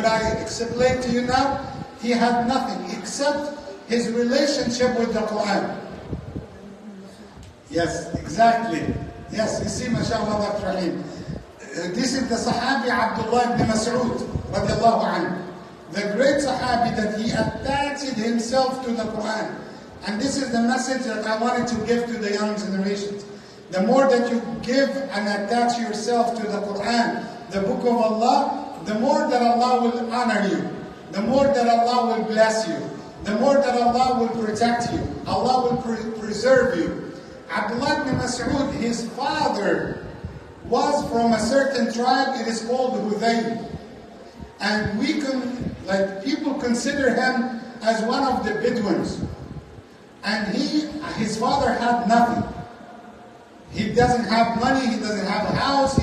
what I explained to you now, he had nothing except his relationship with the Quran. Yes, exactly. Yes, you see, mashallah, Dr. Rahim. This is the Sahabi Abdullah ibn Masood, radiallahu anhu. The great Sahabi that he attached himself to the Quran. And this is the message that I wanted to give to the young generations. The more that you give and attach yourself to the Quran, the book of Allah, the more that Allah will honor you. The more that Allah will bless you. The more that Allah will protect you. Allah will preserve you. Abdullah ibn Masood, his father was from a certain tribe. It is called Hudayl. And people consider him as one of the Bedouins. And his father had nothing. He doesn't have money, he doesn't have a house,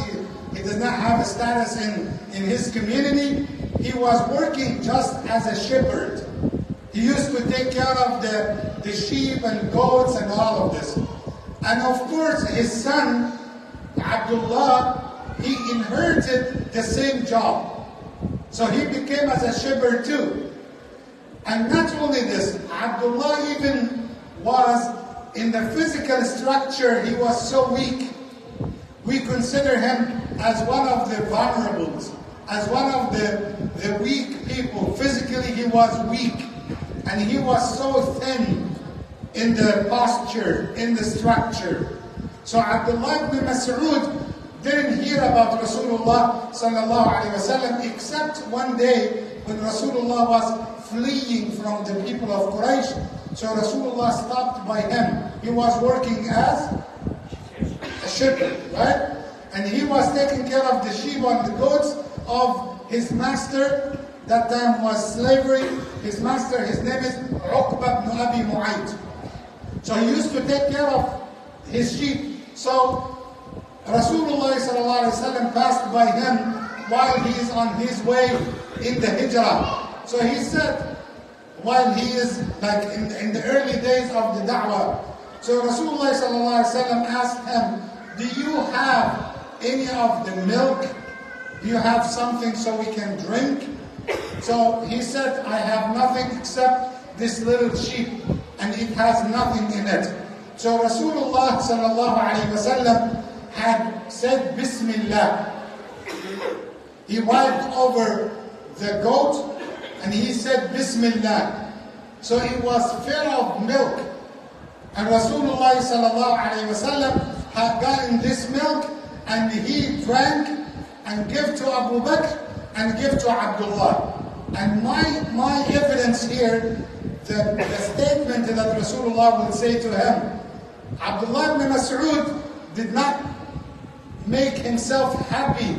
he does not have a status in his community. He was working just as a shepherd. He used to take care of the sheep and goats and all of this. And of course, his son, Abdullah, he inherited the same job. So he became as a shepherd too. And not only this, Abdullah even was in the physical structure, he was so weak. We consider him as one of the vulnerables, as one of the weak people. Physically, he was weak. And he was so thin in the posture, in the structure. So Abdullah ibn Masood didn't hear about Rasulullah sallallahu alaihi wasallam except one day when Rasulullah was fleeing from the people of Quraysh. So Rasulullah stopped by him. He was working as a shepherd, right? And he was taking care of the sheep and the goats of his master. That time was slavery. His master, his name is Uqba ibn Abi Mu'ayt. So he used to take care of his sheep. So Rasulullah sallallahu alaihi wasallam passed by him while he is on his way in the hijrah. So he said, while he is like in the early days of the da'wah. So Rasulullah sallallahu alaihi wasallam asked him, do you have any of the milk? Do you have something so we can drink? So he said, I have nothing except this little sheep, and it has nothing in it. So Rasulullah sallallahu alaihi wasallam had said Bismillah. He wiped over the goat and he said Bismillah. So it was full of milk. And Rasulullah sallallahu alaihi wasallam had gotten this milk and he drank and gave to Abu Bakr and gave to Abdullah. And my evidence here, the statement that Rasulullah would say to him, Abdullah ibn Masood did not make himself happy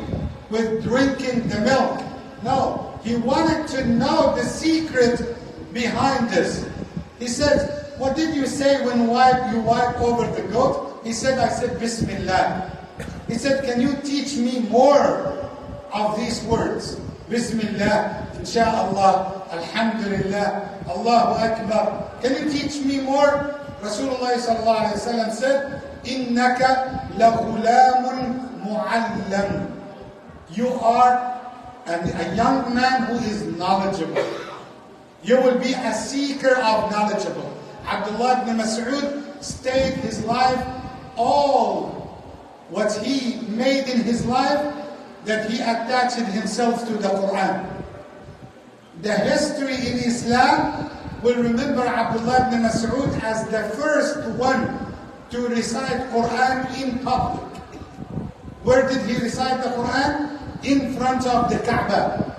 with drinking the milk. No, he wanted to know the secret behind this. He said, what did you say when you wipe over the goat? He said, I said Bismillah. He said, can you teach me more of these words? Bismillah, Insha'Allah, Alhamdulillah, Allahu Akbar. Can you teach me more? Rasulullah sallallahu alaihi wasallam said, Innaka laghulamun mu'allam. You are a young man who is knowledgeable. You will be a seeker of knowledgeable. Abdullah ibn Masood stayed his life, all what he made in his life, that he attached himself to the Quran. The history in Islam will remember Abdullah ibn Masood as the first one to recite Quran in public. Where did he recite the Quran? In front of the Kaaba.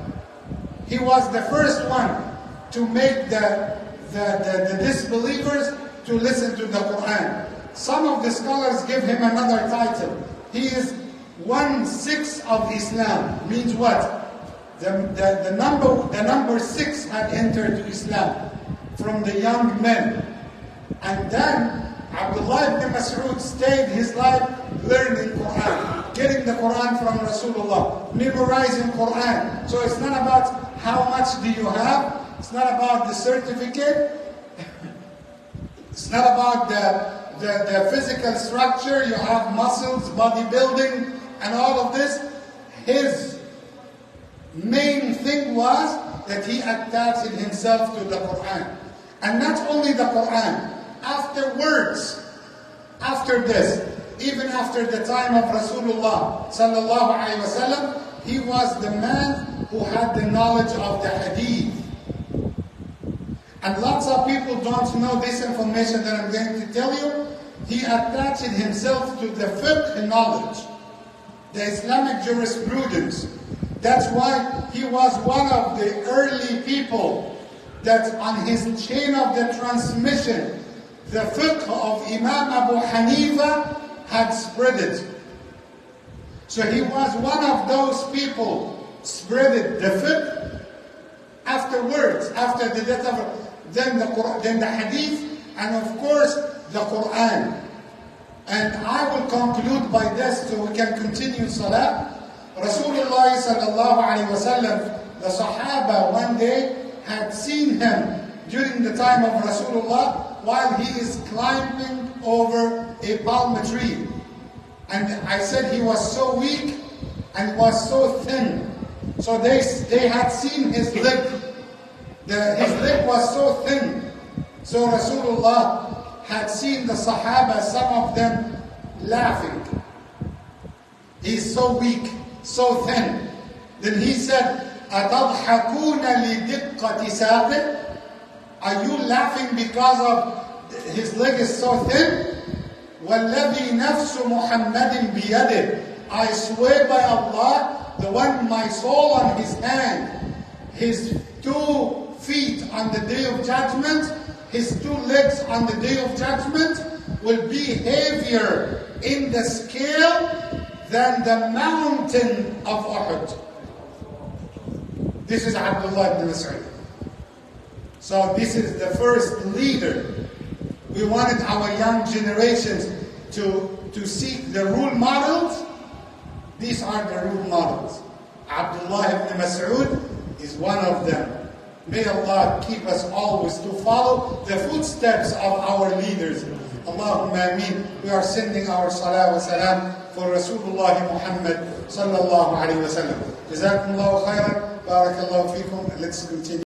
He was the first one to make the disbelievers to listen to the Quran. Some of the scholars give him another title. He is 1/6 of Islam. Means what? The number 6 had entered to Islam from the young men. And then Abdullah ibn Masood stayed his life learning Quran, getting the Quran from Rasulullah, memorizing Quran. So it's not about how much do you have, it's not about the certificate, it's not about the physical structure, you have muscles, bodybuilding, and all of this. His main thing was that he attached himself to the Quran. And not only the Quran, afterwards, after this, even after the time of Rasulullah sallallahu alaihi wasallam, he was the man who had the knowledge of the hadith. And lots of people don't know this information that I'm going to tell you. He attached himself to the fiqh knowledge, the Islamic jurisprudence. That's why he was one of the early people that on his chain of the transmission, the fiqh of Imam Abu Hanifa had spread it. So he was one of those people spread the fiqh afterwards, after the death of then the hadith, and of course the Quran. And I will conclude by this so we can continue salah. Rasulullah sallallahu alaihi wasallam, the Sahaba one day had seen him during the time of Rasulullah while he is climbing over a palm tree. And I said he was so weak and was so thin. So they had seen his leg. His leg was so thin. So Rasulullah had seen the Sahaba, some of them laughing. He's so weak, so thin. Then he said, أَتَضْحَكُونَ لِدِقَّةِ سَاقٍ? Are you laughing because of his leg is so thin? وَالَّذِي نَفْسُ مُحَمَّدٍ بِيَدِهِ, I swear by Allah, the one my soul on his hand, his 2 feet on the day of judgment, his 2 legs on the day of judgment will be heavier in the scale than the mountain of Uhud. This is Abdullah ibn Masood. So this is the first leader. We wanted our young generations to seek the role models. These are the role models. Abdullah ibn Masood is one of them. May Allah keep us always to follow the footsteps of our leaders. Allahumma ameen. We are sending our salah wa salam for Rasulullah Muhammad sallallahu alayhi wa sallam. Jazakumullahu khairan. Barakallahu feekum. Let's continue.